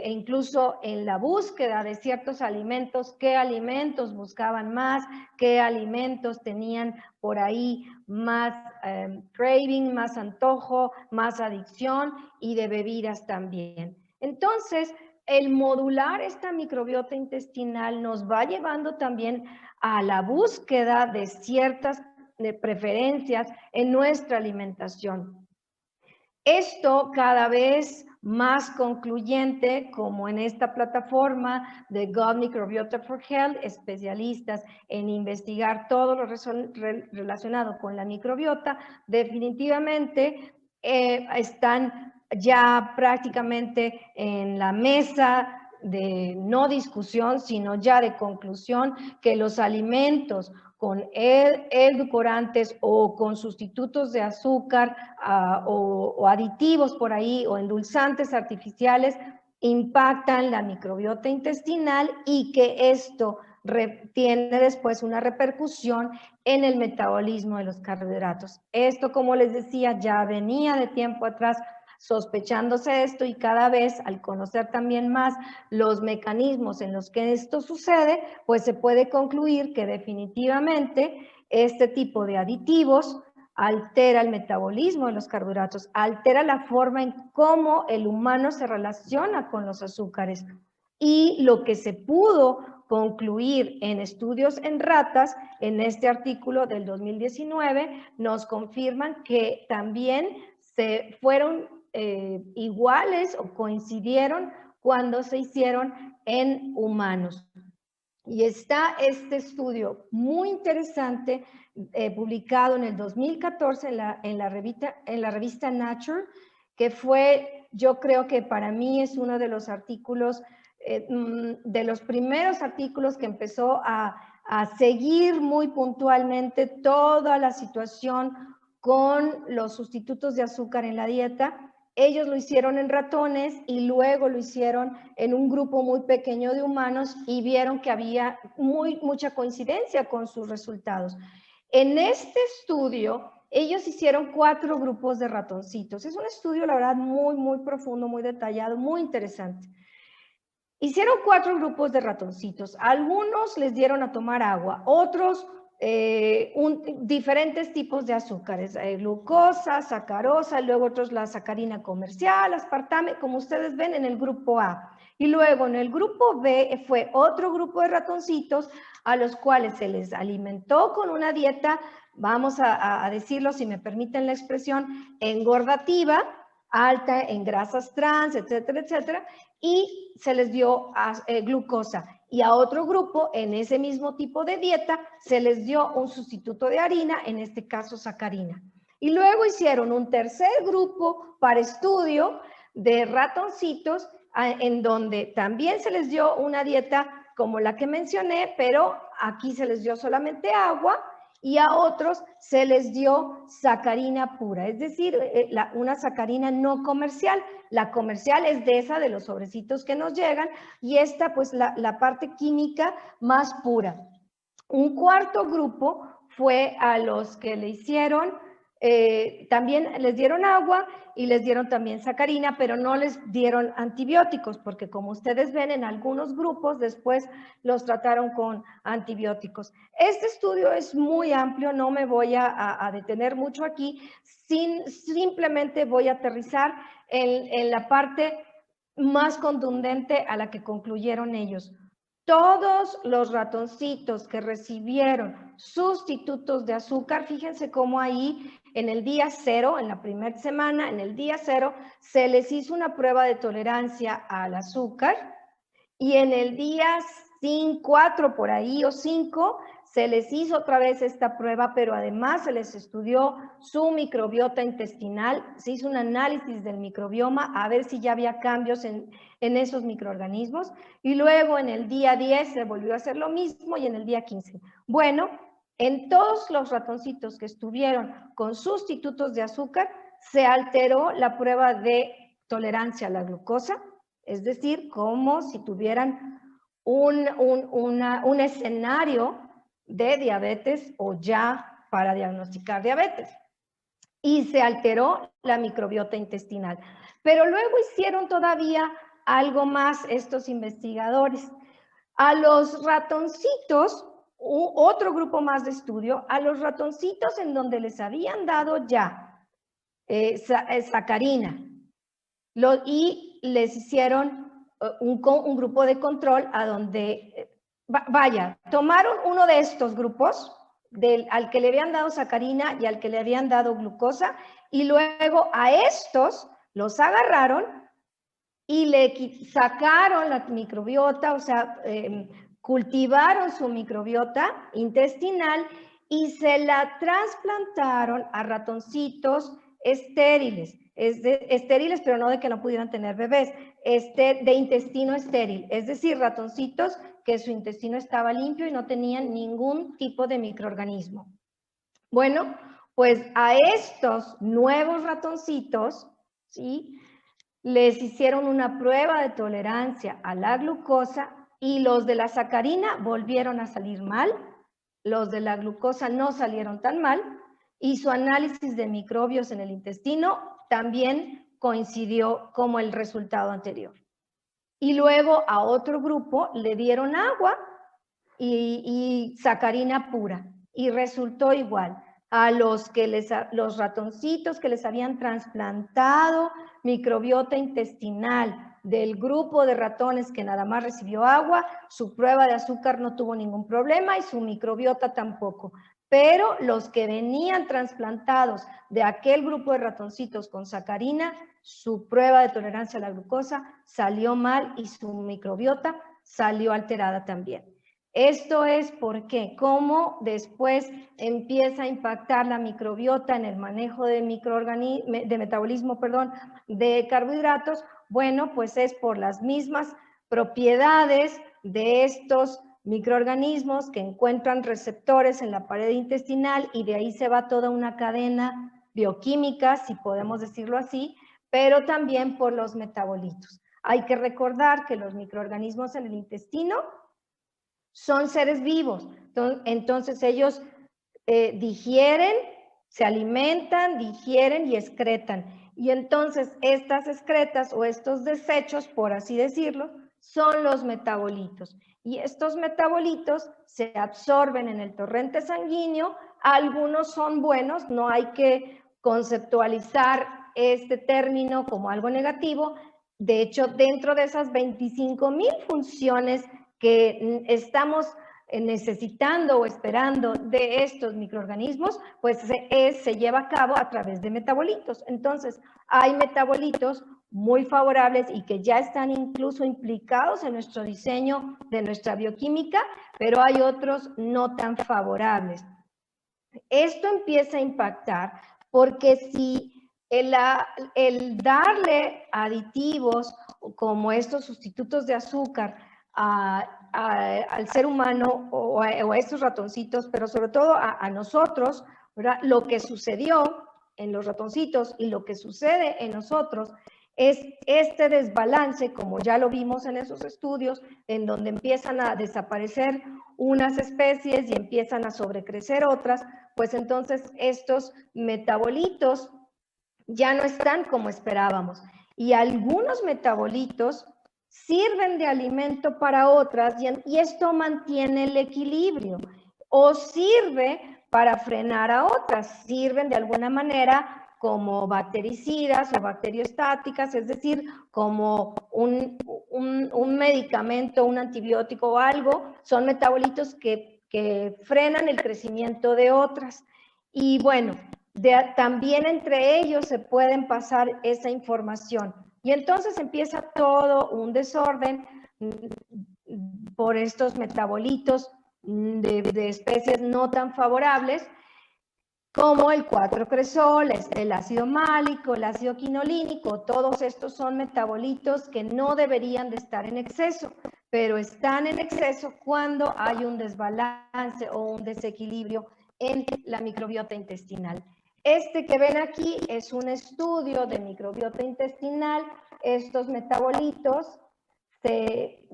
incluso en la búsqueda de ciertos alimentos, qué alimentos buscaban más, qué alimentos tenían por ahí más craving, más antojo, más adicción y de bebidas también. Entonces, el modular esta microbiota intestinal nos va llevando también a la búsqueda de ciertas preferencias en nuestra alimentación. Esto cada vez más concluyente, como en esta plataforma de Gut Microbiota for Health, especialistas en investigar todo lo relacionado con la microbiota, definitivamente están ya prácticamente en la mesa de no discusión, sino ya de conclusión, que los alimentos con edulcorantes o con sustitutos de azúcar o aditivos por ahí o endulzantes artificiales impactan la microbiota intestinal y que esto tiene después una repercusión en el metabolismo de los carbohidratos. Esto, como les decía, ya venía de tiempo atrás Sospechándose esto y cada vez al conocer también más los mecanismos en los que esto sucede, pues se puede concluir que definitivamente este tipo de aditivos altera el metabolismo de los carbohidratos, altera la forma en cómo el humano se relaciona con los azúcares. Y lo que se pudo concluir en estudios en ratas, en este artículo del 2019, nos confirman que también se fueron iguales o coincidieron cuando se hicieron en humanos. Y está este estudio muy interesante publicado en el 2014 en la revista Nature, que fue, yo creo que para mí es uno de los artículos, de los primeros artículos que empezó a seguir muy puntualmente toda la situación con los sustitutos de azúcar en la dieta. Ellos lo hicieron en ratones y luego lo hicieron en un grupo muy pequeño de humanos y vieron que había mucha coincidencia con sus resultados. En este estudio, ellos hicieron 4 grupos de ratoncitos. Es un estudio, la verdad, muy profundo, muy detallado, muy interesante. Hicieron 4 grupos de ratoncitos. Algunos les dieron a tomar agua, otros diferentes tipos de azúcares, glucosa, sacarosa, luego otros la sacarina comercial, aspartame, como ustedes ven en el grupo A. Y luego en el grupo B fue otro grupo de ratoncitos a los cuales se les alimentó con una dieta, vamos a decirlo si me permiten la expresión, engordativa, alta en grasas trans, etcétera, etcétera, y se les dio glucosa. Y a otro grupo, en ese mismo tipo de dieta, se les dio un sustituto de harina, en este caso sacarina. Y luego hicieron un tercer grupo para estudio de ratoncitos, en donde también se les dio una dieta como la que mencioné, pero aquí se les dio solamente agua, y a otros se les dio sacarina pura, es decir, una sacarina no comercial. La comercial es de esa de los sobrecitos que nos llegan y esta pues la parte química más pura. Un cuarto grupo fue a los que le hicieron, también les dieron agua y les dieron también sacarina, pero no les dieron antibióticos, porque como ustedes ven en algunos grupos después los trataron con antibióticos. Este estudio es muy amplio, no me voy a detener mucho aquí, simplemente voy a aterrizar en la parte más contundente a la que concluyeron ellos. Todos los ratoncitos que recibieron sustitutos de azúcar, fíjense cómo ahí en el día 0, en la primera semana, en el día 0, se les hizo una prueba de tolerancia al azúcar y en el día 4 por ahí o 5, se les hizo otra vez esta prueba, pero además se les estudió su microbiota intestinal, se hizo un análisis del microbioma a ver si ya había cambios en esos microorganismos, y luego en el día 10 se volvió a hacer lo mismo y en el día 15. Bueno, en todos los ratoncitos que estuvieron con sustitutos de azúcar, se alteró la prueba de tolerancia a la glucosa, es decir, como si tuvieran un escenario de diabetes o ya para diagnosticar diabetes. Y se alteró la microbiota intestinal. Pero luego hicieron todavía algo más estos investigadores. A los ratoncitos, otro grupo más de estudio, a los ratoncitos en donde les habían dado ya sacarina y les hicieron un grupo de control a donde, tomaron uno de estos grupos, al que le habían dado sacarina y al que le habían dado glucosa, y luego a estos los agarraron y le sacaron la microbiota, o sea, cultivaron su microbiota intestinal y se la trasplantaron a ratoncitos estériles. Estériles, pero no de que no pudieran tener bebés, de intestino estéril, es decir, ratoncitos que su intestino estaba limpio y no tenían ningún tipo de microorganismo. Bueno, pues a estos nuevos ratoncitos, ¿sí?, les hicieron una prueba de tolerancia a la glucosa y los de la sacarina volvieron a salir mal, los de la glucosa no salieron tan mal y su análisis de microbios en el intestino también coincidió como el resultado anterior. Y luego a otro grupo le dieron agua y sacarina pura y resultó igual. A los ratoncitos que les habían trasplantado microbiota intestinal del grupo de ratones que nada más recibió agua, su prueba de azúcar no tuvo ningún problema y su microbiota tampoco. Pero los que venían trasplantados de aquel grupo de ratoncitos con sacarina, su prueba de tolerancia a la glucosa salió mal y su microbiota salió alterada también. Esto es porque cómo después empieza a impactar la microbiota en el manejo de metabolismo, de carbohidratos. Bueno, pues es por las mismas propiedades de estos microorganismos que encuentran receptores en la pared intestinal y de ahí se va toda una cadena bioquímica, si podemos decirlo así, pero también por los metabolitos. Hay que recordar que los microorganismos en el intestino son seres vivos, entonces ellos digieren, se alimentan, digieren y excretan. Y entonces estas excretas o estos desechos, por así decirlo, son los metabolitos. Y estos metabolitos se absorben en el torrente sanguíneo, algunos son buenos, no hay que conceptualizar este término como algo negativo. De hecho, dentro de esas 25,000 funciones que estamos necesitando o esperando de estos microorganismos, pues se lleva a cabo a través de metabolitos. Entonces, hay metabolitos muy favorables y que ya están incluso implicados en nuestro diseño de nuestra bioquímica, pero hay otros no tan favorables. Esto empieza a impactar porque si el darle aditivos como estos sustitutos de azúcar al ser humano o a estos ratoncitos, pero sobre todo a nosotros, ¿verdad? Lo que sucedió en los ratoncitos y lo que sucede en nosotros es este desbalance, como ya lo vimos en esos estudios, en donde empiezan a desaparecer unas especies y empiezan a sobrecrecer otras, pues entonces estos metabolitos ya no están como esperábamos. Y algunos metabolitos sirven de alimento para otras y esto mantiene el equilibrio o sirve para frenar a otras, sirven de alguna manera como bactericidas o bacteriostáticas, es decir, como un medicamento, un antibiótico o algo, son metabolitos que frenan el crecimiento de otras. Y bueno, también entre ellos se pueden pasar esa información. Y entonces empieza todo un desorden por estos metabolitos de especies no tan favorables, como el 4-cresol, el ácido málico, el ácido quinolínico. Todos estos son metabolitos que no deberían de estar en exceso, pero están en exceso cuando hay un desbalance o un desequilibrio en la microbiota intestinal. Este que ven aquí es un estudio de microbiota intestinal. Estos metabolitos se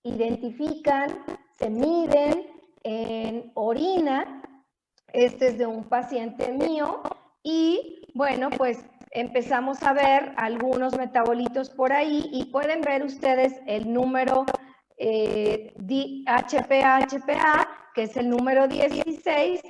identifican, se miden en orina. Este es de un paciente mío y bueno, pues empezamos a ver algunos metabolitos por ahí y pueden ver ustedes el número HPA, que es el número 16,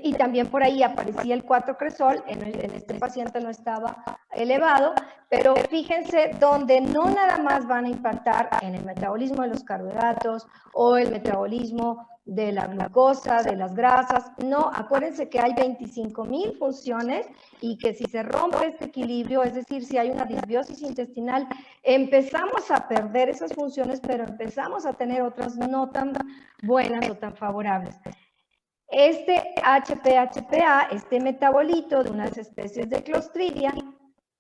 y también por ahí aparecía el 4-cresol, en este paciente no estaba elevado, pero fíjense donde no nada más van a impactar en el metabolismo de los carbohidratos o el metabolismo de la glucosa, de las grasas, no, acuérdense que hay 25,000 funciones y que si se rompe este equilibrio, es decir, si hay una disbiosis intestinal, empezamos a perder esas funciones, pero empezamos a tener otras no tan buenas o tan favorables. Este HPA, este metabolito de unas especies de Clostridia,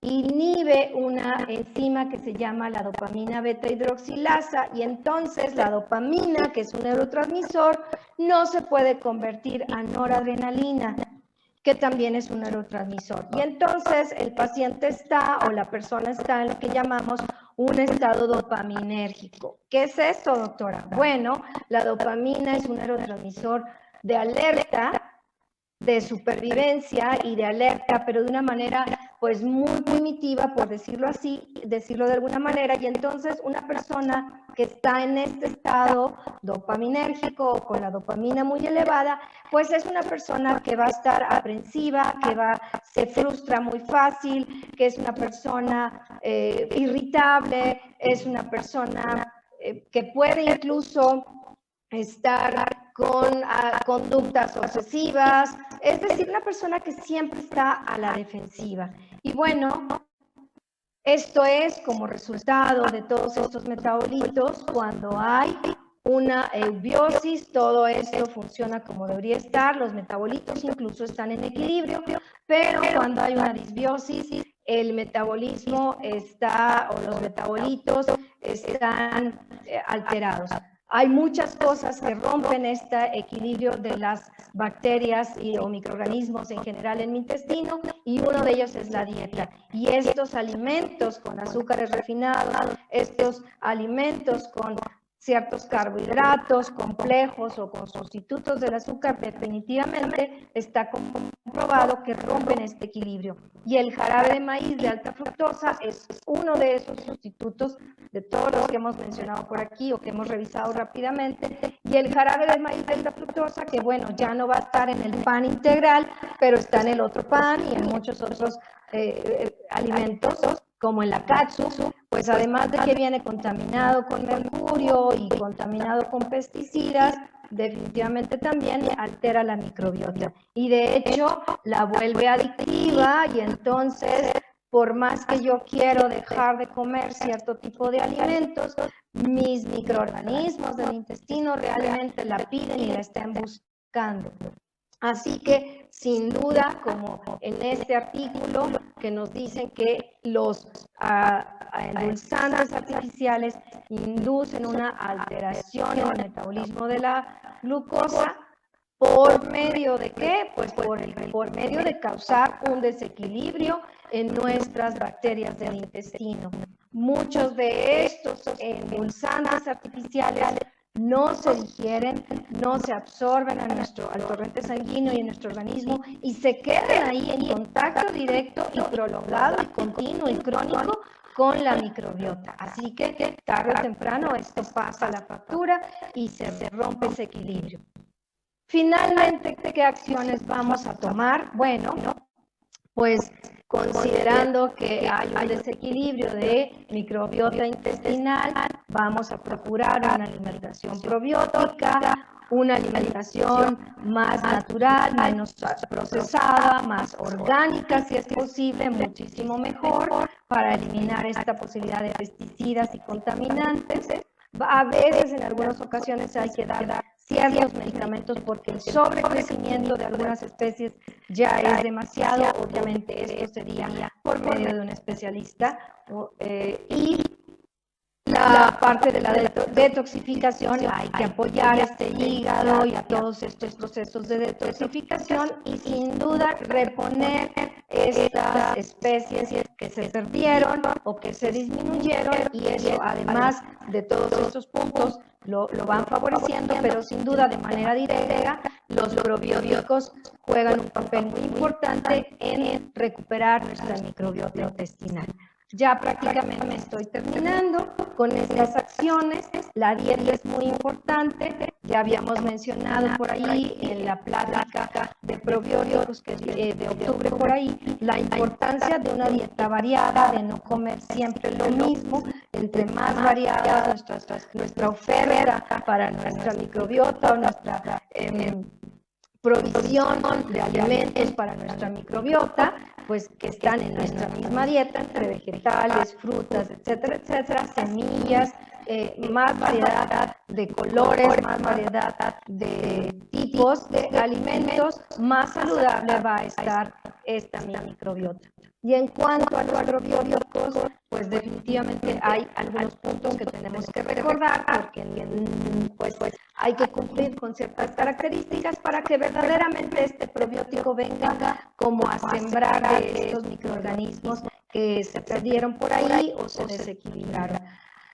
inhibe una enzima que se llama la dopamina beta hidroxilasa y entonces la dopamina, que es un neurotransmisor, no se puede convertir a noradrenalina, que también es un neurotransmisor. Y entonces el paciente está o la persona está en lo que llamamos un estado dopaminérgico. ¿Qué es esto, doctora? Bueno, la dopamina es un neurotransmisor de alerta de supervivencia y de alerta, pero de una manera pues muy primitiva, por decirlo así, decirlo de alguna manera, y entonces una persona que está en este estado dopaminérgico o con la dopamina muy elevada, pues es una persona que va a estar aprensiva, se frustra muy fácil, que es una persona irritable, es una persona que puede incluso estar con conductas obsesivas, es decir, una persona que siempre está a la defensiva. Y bueno, esto es como resultado de todos estos metabolitos. Cuando hay una eubiosis, todo esto funciona como debería estar, los metabolitos incluso están en equilibrio, pero cuando hay una disbiosis, el metabolismo está, o los metabolitos están alterados. Hay muchas cosas que rompen este equilibrio de las bacterias o microorganismos en general en mi intestino, y uno de ellos es la dieta. Y estos alimentos con azúcares refinados, estos alimentos con ciertos carbohidratos complejos o con sustitutos del azúcar, definitivamente está comprobado que rompen este equilibrio. Y el jarabe de maíz de alta fructosa es uno de esos sustitutos de todos los que hemos mencionado por aquí o que hemos revisado rápidamente. Y el jarabe de maíz de alta fructosa, que bueno, ya no va a estar en el pan integral, pero está en el otro pan y en muchos otros alimentos, como en la katsu, pues además de que viene contaminado con mercurio y contaminado con pesticidas, definitivamente también altera la microbiota y de hecho la vuelve adictiva, y entonces por más que yo quiero dejar de comer cierto tipo de alimentos, mis microorganismos del intestino realmente la piden y la están buscando. Así que, sin duda, como en este artículo que nos dicen que los endulzantes artificiales inducen una alteración en el metabolismo de la glucosa, ¿por medio de qué? Pues por medio de causar un desequilibrio en nuestras bacterias del intestino. Muchos de estos endulzantes artificiales no se digieren, no se absorben al torrente sanguíneo y en nuestro organismo y se quedan ahí en contacto directo y prolongado y continuo y crónico con la microbiota. Así que tarde o temprano esto pasa la factura y se rompe ese equilibrio. Finalmente, ¿qué acciones vamos a tomar? Bueno, pues considerando que hay un desequilibrio de microbiota intestinal, vamos a procurar una alimentación probiótica, una alimentación más natural, menos procesada, más orgánica si es posible, muchísimo mejor, para eliminar esta posibilidad de pesticidas y contaminantes. A veces, en algunas ocasiones, hay que dar ciertos medicamentos porque el sobrecrecimiento de algunas especies ya es demasiado. Obviamente esto sería por medio de un especialista. Y la parte de la detoxificación, hay que apoyar este hígado y a todos estos procesos de detoxificación y sin duda reponer estas especies que se perdieron o que se disminuyeron, y eso además de todos estos puntos lo van favoreciendo, pero sin duda de manera directa los probióticos juegan un papel muy importante en recuperar nuestra microbiota intestinal. Ya prácticamente me estoy terminando con estas acciones. La dieta es muy importante. Ya habíamos mencionado por ahí en la plática de probióticos que es de octubre por ahí, la importancia de una dieta variada, de no comer siempre lo mismo. Entre más variada nuestra oferta para nuestra microbiota o nuestra provisión de alimentos para nuestra microbiota, pues que están en nuestra misma dieta, entre vegetales, frutas, etcétera, etcétera, semillas, más variedad de colores, más variedad de tipos de alimentos, más saludable va a estar esta microbiota. Y en cuanto a los probióticos, pues definitivamente hay algunos puntos que tenemos que recordar, porque pues hay que cumplir con ciertas características para que verdaderamente este probiótico venga como a sembrar de estos microorganismos que se perdieron por ahí o se desequilibraron.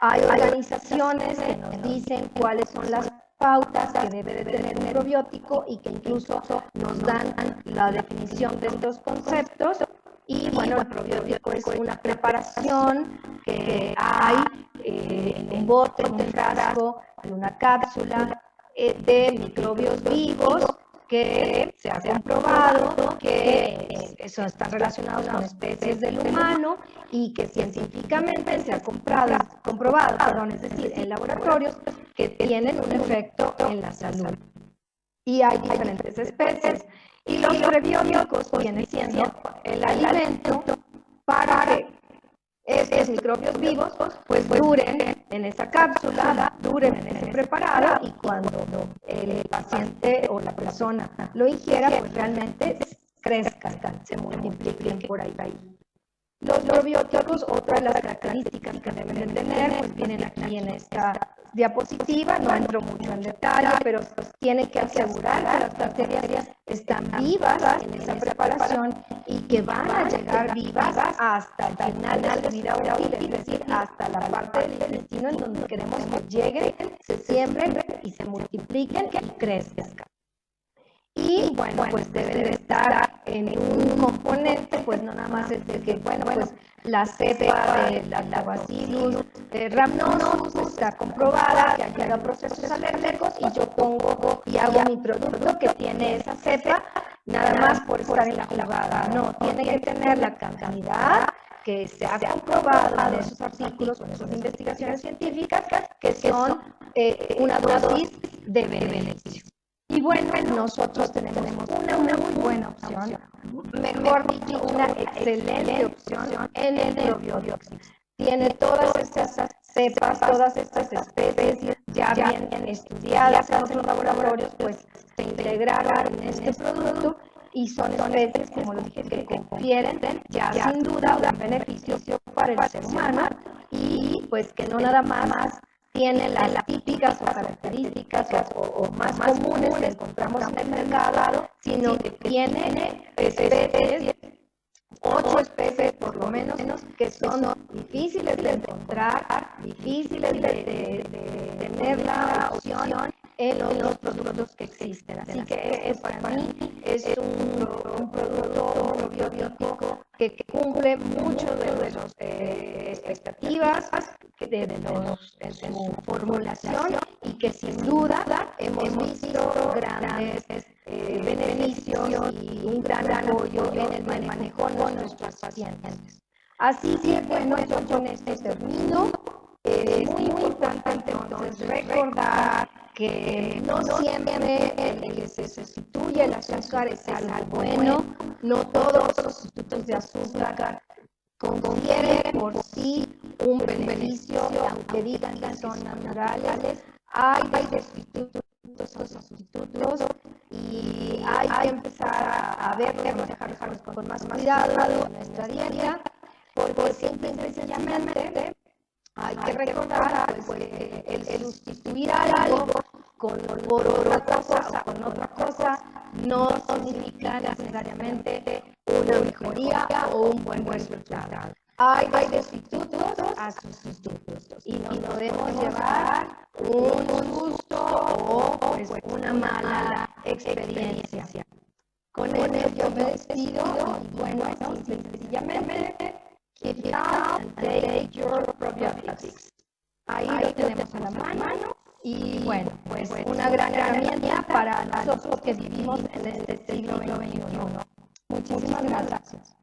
Hay organizaciones que nos dicen cuáles son las pautas que debe de tener un probiótico y que incluso nos dan la definición de estos conceptos. Y bueno, el probiótico es una preparación que hay en un bote, en un frasco, en una cápsula de microbios vivos que se ha comprobado que están relacionados con especies del humano y que científicamente se ha comprobado, es decir, en laboratorios que tienen un efecto en la salud. Y hay diferentes especies. Y los prebióticos vienen siendo el alimento para que estos microbios vivos pues duren en esa cápsula, duren en ese preparado y cuando el paciente o la persona lo ingiera pues realmente crezcan, se multipliquen por ahí. Los probióticos, otra de las características que deben de tener, pues vienen aquí en esta diapositiva, no entro mucho en detalle, pero tienen que asegurar que las bacterias están vivas en esa preparación y que van a llegar vivas hasta el final de su vida útil, es decir, hasta la parte del intestino en donde queremos que lleguen, se siembren y se multipliquen y crezcan. Y bueno, pues deben de estar en un componente, pues no nada más es de que, bueno, pues la cepa de Lactobacillus rhamnosus está comprobada que ayuda a procesos alérgicos y yo pongo y hago mi producto que tiene esa cepa nada más por estar en la jugada. No, tiene que tener la cantidad que se ha comprobado en esos artículos o en esas investigaciones científicas que son una dosis de beneficio. Y bueno, nosotros tenemos una muy buena opción, mejor dicho, una excelente opción en el probiótico. Tiene todas estas cepas, todas estas especies ya bien estudiadas en otros laboratorios, pues se integraron en este producto y son especies, como lo dije, que confieren ya sin duda un beneficio para el ser humano y pues que no nada más tiene las típicas o características o más comunes que encontramos en el mercado, sino que tiene especies, 8 especies por lo menos, que son difíciles de encontrar, difíciles de tener la opción en los productos que existen. Así que para mí es un producto probiótico que cumple mucho de las expectativas en su formulación y que sin duda hemos visto grandes beneficios y un gran apoyo en el manejo de nuestros pacientes. Así que bueno, yo con esto termino. Es muy importante entonces recordar que no siempre el que se sustituye el azúcar es algo bueno, no todos los sustitutos de azúcar confieren por sí un beneficio, aunque digan que son naturales, hay sustitutos y hay que empezar a verlos, dejarlos con más cuidado en nuestra dieta, porque simple y sencillamente hay que recordar pues, el sustituir algo por otra cosa o con otra cosa no significa necesariamente una mejoría o un buen resultado. Hay de sustitutos a sustitutos y no podemos llevar un susto o pues, una mala experiencia. Con esto yo me despido y bueno, simple y sencillamente keep it out and take your probiotics. Ahí lo tenemos a la mano y bueno, pues una gran herramienta para nosotros que vivimos en este siglo XXI. Muchísimas gracias.